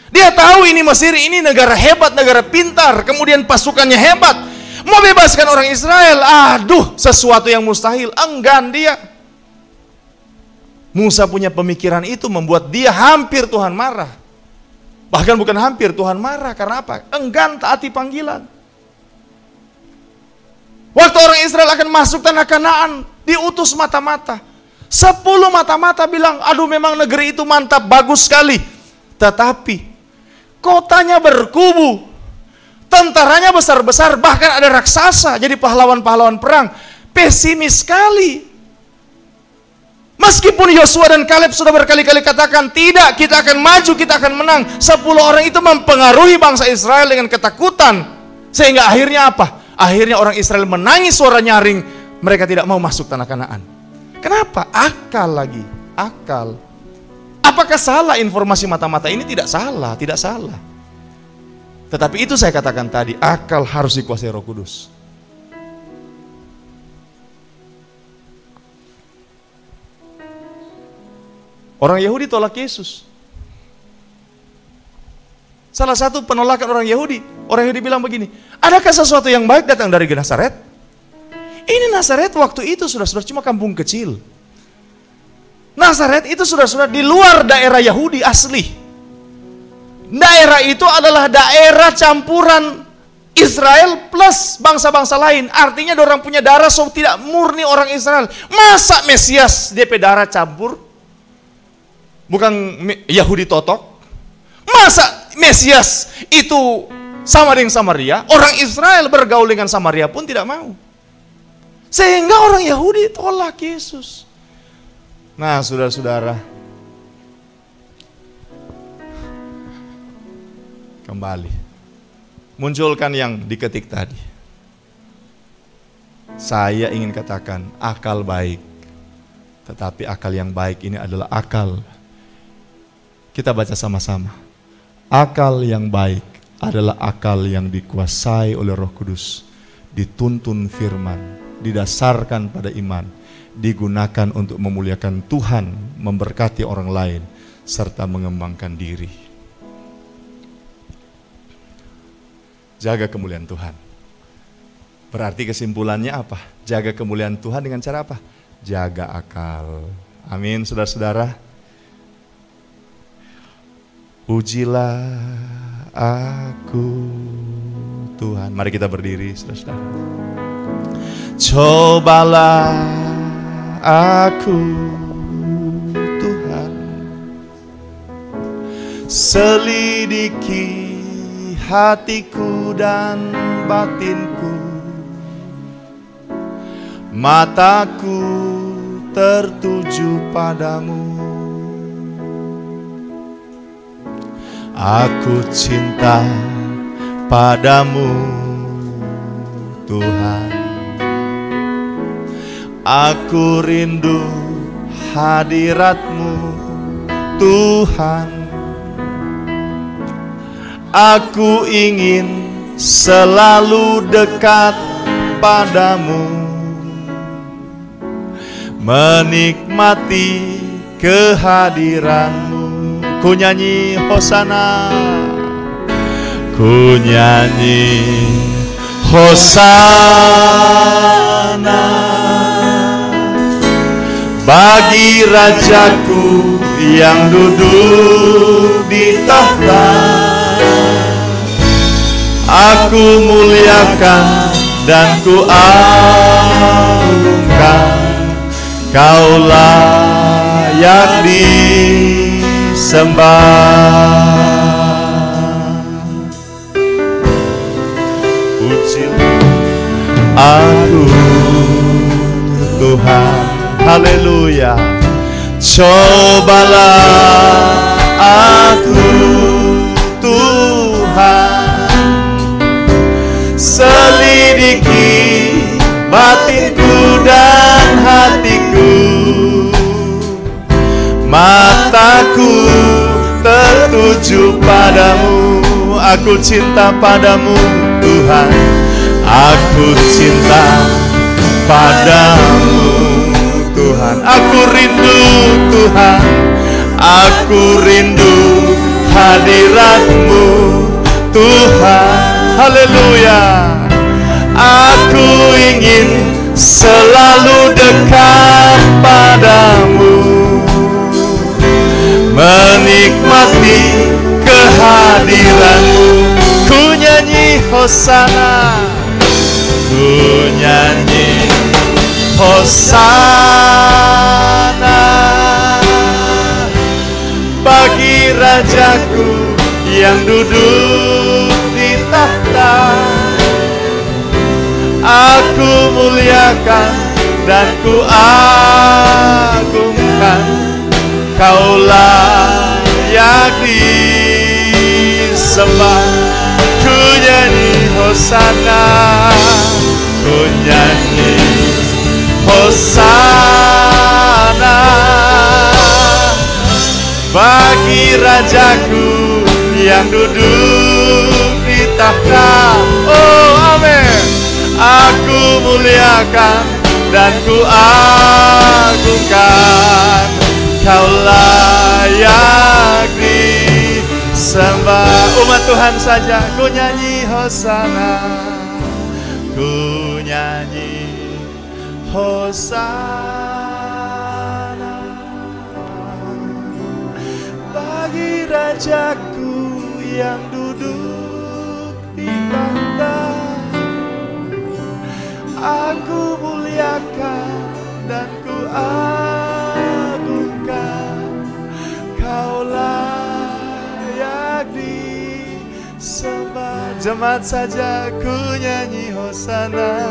Dia tahu ini Mesir, ini negara hebat, negara pintar, kemudian pasukannya hebat. Mau bebaskan orang Israel, aduh, sesuatu yang mustahil, enggan dia. Musa punya pemikiran itu membuat dia hampir Tuhan marah. Bahkan bukan hampir, Tuhan marah. Karena apa? Enggan taati panggilan. Waktu orang Israel akan masuk tanah Kanaan, diutus mata-mata. 10 mata-mata bilang, aduh memang negeri itu mantap, bagus sekali. Tetapi kotanya berkubu, tentaranya besar-besar, bahkan ada raksasa jadi pahlawan-pahlawan perang. Pesimis sekali. Meskipun Yosua dan Kaleb sudah berkali-kali katakan, tidak, kita akan maju, kita akan menang. 10 orang itu mempengaruhi bangsa Israel dengan ketakutan. Sehingga akhirnya apa? Akhirnya orang Israel menangis suara nyaring. Mereka tidak mau masuk tanah Kanaan. Kenapa? Akal lagi. Akal. Apakah salah informasi mata-mata ini? Tidak salah, tidak salah. Tetapi itu saya katakan tadi, akal harus dikuasai Roh Kudus. Orang Yahudi tolak Yesus. Salah satu penolakan orang Yahudi bilang begini, adakah sesuatu yang baik datang dari Nazaret? Ini Nazaret waktu itu sudah cuma kampung kecil. Nazaret itu sudah di luar daerah Yahudi asli. Daerah itu adalah daerah campuran Israel plus bangsa-bangsa lain. Artinya dorang punya darah so tidak murni orang Israel. Masa Mesias DP darah campur? Bukan Yahudi totok? Masa Mesias itu sama dengan Samaria? Orang Israel bergaul dengan Samaria pun tidak mau. Sehingga orang Yahudi tolak Yesus. Nah, saudara-saudara, kembali munculkan yang diketik tadi. Saya ingin katakan akal baik, tetapi akal yang baik ini adalah akal. Kita baca sama-sama. Akal yang baik adalah akal yang dikuasai oleh Roh Kudus, dituntun firman, didasarkan pada iman, digunakan untuk memuliakan Tuhan, memberkati orang lain, serta mengembangkan diri. Jaga kemuliaan Tuhan. Berarti kesimpulannya apa? Jaga kemuliaan Tuhan dengan cara apa? Jaga akal. Amin, saudara-saudara. Ujilah aku Tuhan. Mari kita berdiri, saudara-saudara. Cobalah aku Tuhan, selidiki hatiku dan batinku, mataku tertuju padamu. Aku cinta padamu Tuhan, aku rindu hadirat-Mu Tuhan. Aku ingin selalu dekat padamu, menikmati kehadiran-Mu. Ku nyanyi Hosana, ku nyanyi Hosana bagi Rajaku yang duduk di tahta. Aku muliakan dan ku agungkan, Kau layak disembah. Pujilah aku Tuhan, haleluya. Cobalah aku Tuhan, selidiki batinku dan hatiku, mataku tertuju padamu. Aku cinta padamu Tuhan, aku cinta padamu Tuhan. Aku rindu Tuhan, aku rindu hadirat-Mu Tuhan, haleluya. Aku ingin selalu dekat padamu, menikmati kehadiran-Mu. Ku nyanyi Hosana, ku nyanyi Hosana bagi Rajaku yang duduk di tahta. Aku muliakan dan ku agungkan, Kau layak disembah. Ku nyanyi Hosana, ku nyanyi Hosana bagi Rajaku yang duduk di tahta. Oh amin. Aku muliakan dan ku agungkan, Kau layak disembah. Umat Tuhan saja ku nyanyi Hosana, ku nyanyi Hosana bagi Rajaku yang duduk di tahta. Aku muliakan dan ku agungkan, Kau layak disembah. Jemaat saja ku nyanyi hosana,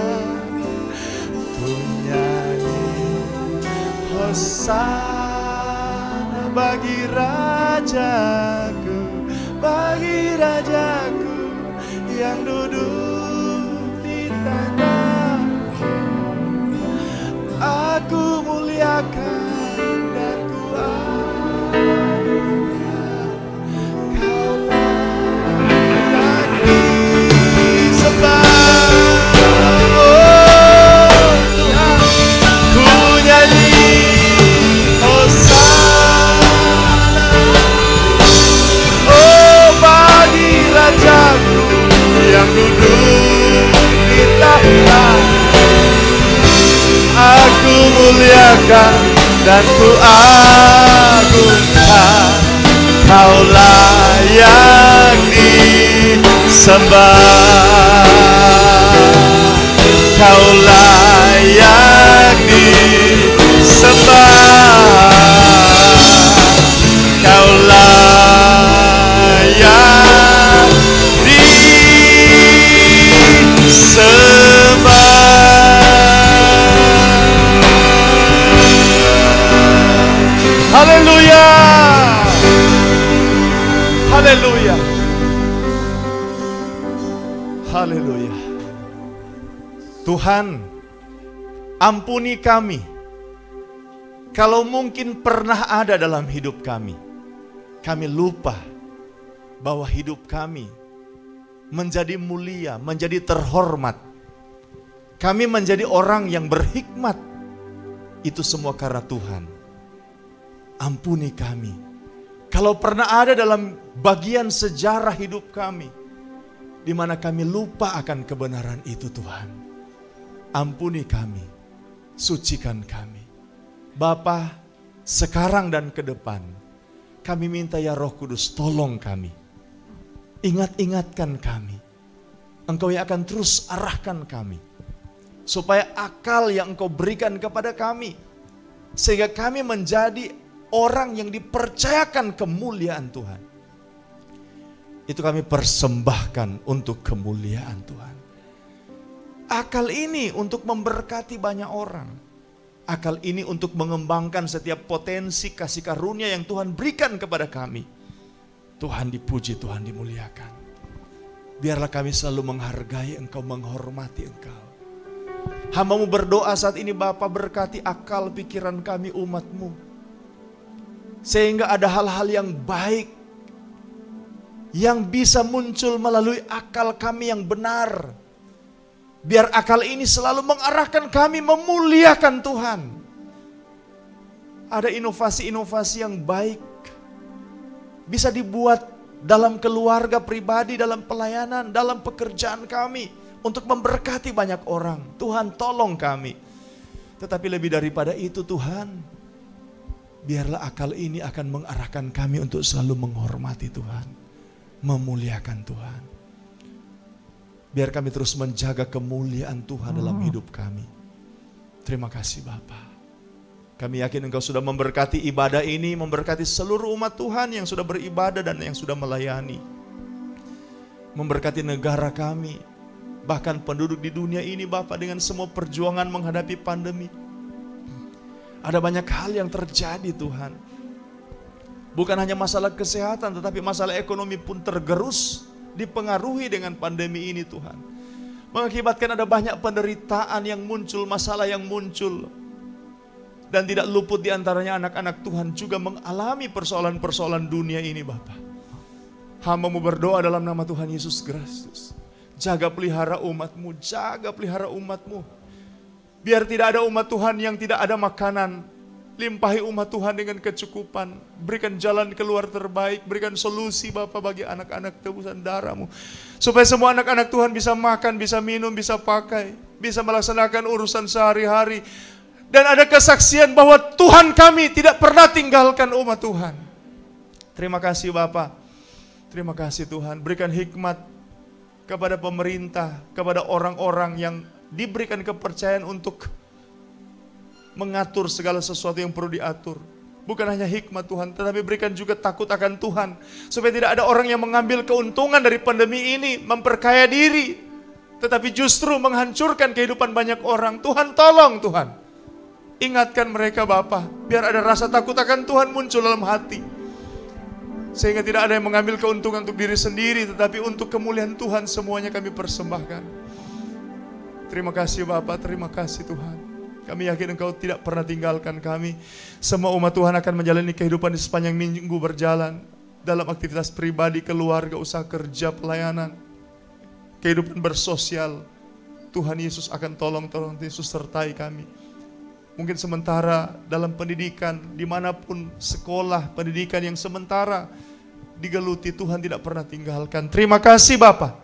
ku nyanyi hosana bagi Rajaku, bagi Rajaku yang duduk di tanda. Aku muliakan dan ku agungkan, Kau layak disembah. Oh Tuhan, ku nyanyi hosana, oh bagi Rajaku yang duduk di tahta. Aku muliakan dan ku agungkan, Kau layak disembah. Kau layak disembah. Kau layak disembah. Haleluya, haleluya, haleluya. Tuhan, ampuni kami kalau mungkin pernah ada dalam hidup kami lupa bahwa hidup kami menjadi mulia, menjadi terhormat. Kami menjadi orang yang berhikmat. Itu semua karena Tuhan. Ampuni kami kalau pernah ada dalam bagian sejarah hidup kami di mana kami lupa akan kebenaran itu. Tuhan, ampuni kami, sucikan kami. Bapa, sekarang dan ke depan kami minta ya Roh Kudus, tolong kami, ingatkan kami. Engkau yang akan terus arahkan kami supaya akal yang Engkau berikan kepada kami, sehingga kami menjadi orang yang dipercayakan kemuliaan Tuhan, itu kami persembahkan untuk kemuliaan Tuhan. Akal ini untuk memberkati banyak orang. Akal ini untuk mengembangkan setiap potensi kasih karunia yang Tuhan berikan kepada kami. Tuhan dipuji, Tuhan dimuliakan. Biarlah kami selalu menghargai Engkau, menghormati Engkau. Hamba-Mu berdoa saat ini, Bapa, berkati akal pikiran kami umat-Mu, sehingga ada hal-hal yang baik yang bisa muncul melalui akal kami yang benar. Biar akal ini selalu mengarahkan kami memuliakan Tuhan. Ada inovasi-inovasi yang baik bisa dibuat dalam keluarga pribadi, dalam pelayanan, dalam pekerjaan kami untuk memberkati banyak orang. Tuhan, tolong kami. Tetapi lebih daripada itu, Tuhan, biarlah akal ini akan mengarahkan kami untuk selalu menghormati Tuhan, memuliakan Tuhan. Biar kami terus menjaga kemuliaan Tuhan dalam hidup kami. Terima kasih Bapa. Kami yakin Engkau sudah memberkati ibadah ini, memberkati seluruh umat Tuhan yang sudah beribadah dan yang sudah melayani. Memberkati negara kami, bahkan penduduk di dunia ini Bapa, dengan semua perjuangan menghadapi pandemi. Ada banyak hal yang terjadi Tuhan. Bukan hanya masalah kesehatan, tetapi masalah ekonomi pun tergerus, dipengaruhi dengan pandemi ini Tuhan. Mengakibatkan ada banyak penderitaan yang muncul, masalah yang muncul. Dan tidak luput diantaranya anak-anak Tuhan juga mengalami persoalan-persoalan dunia ini Bapa. Hamba-Mu berdoa dalam nama Tuhan Yesus Kristus. Jaga pelihara umat-Mu, jaga pelihara umat-Mu. Biar tidak ada umat Tuhan yang tidak ada makanan. Limpahi umat Tuhan dengan kecukupan. Berikan jalan keluar terbaik. Berikan solusi Bapa bagi anak-anak tebusan darah-Mu. Supaya semua anak-anak Tuhan bisa makan, bisa minum, bisa pakai. Bisa melaksanakan urusan sehari-hari. Dan ada kesaksian bahwa Tuhan kami tidak pernah tinggalkan umat Tuhan. Terima kasih Bapa. Terima kasih Tuhan. Berikan hikmat kepada pemerintah, kepada orang-orang yang diberikan kepercayaan untuk mengatur segala sesuatu yang perlu diatur. Bukan hanya hikmat Tuhan, tetapi berikan juga takut akan Tuhan. Supaya tidak ada orang yang mengambil keuntungan dari pandemi ini, memperkaya diri, tetapi justru menghancurkan kehidupan banyak orang. Tuhan tolong Tuhan. Ingatkan mereka Bapa, biar ada rasa takut akan Tuhan muncul dalam hati. Sehingga tidak ada yang mengambil keuntungan untuk diri sendiri, tetapi untuk kemuliaan Tuhan semuanya kami persembahkan. Terima kasih Bapa, terima kasih Tuhan. Kami yakin Engkau tidak pernah tinggalkan kami. Semua umat Tuhan akan menjalani kehidupan di sepanjang minggu berjalan. Dalam aktivitas pribadi, keluarga, usaha kerja, pelayanan. Kehidupan bersosial. Tuhan Yesus akan tolong Yesus sertai kami. Mungkin sementara dalam pendidikan, dimanapun sekolah, pendidikan yang sementara digeluti, Tuhan tidak pernah tinggalkan. Terima kasih Bapa.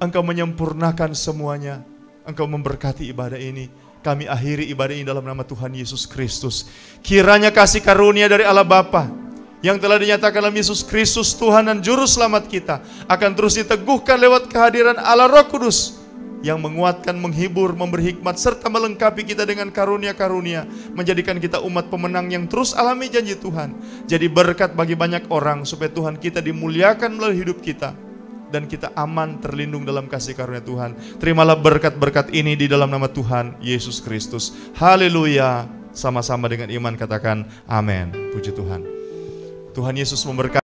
Engkau menyempurnakan semuanya. Engkau memberkati ibadah ini. Kami akhiri ibadah ini dalam nama Tuhan Yesus Kristus. Kiranya kasih karunia dari Allah Bapa yang telah dinyatakan dalam Yesus Kristus Tuhan dan Juru Selamat kita akan terus diteguhkan lewat kehadiran Allah Roh Kudus yang menguatkan, menghibur, memberi hikmat serta melengkapi kita dengan karunia-karunia, menjadikan kita umat pemenang yang terus alami janji Tuhan. Jadi berkat bagi banyak orang supaya Tuhan kita dimuliakan melalui hidup kita. Dan kita aman terlindung dalam kasih karunia Tuhan. Terimalah berkat-berkat ini di dalam nama Tuhan Yesus Kristus. Haleluya. Sama-sama dengan iman katakan amin. Puji Tuhan. Tuhan Yesus memberkati.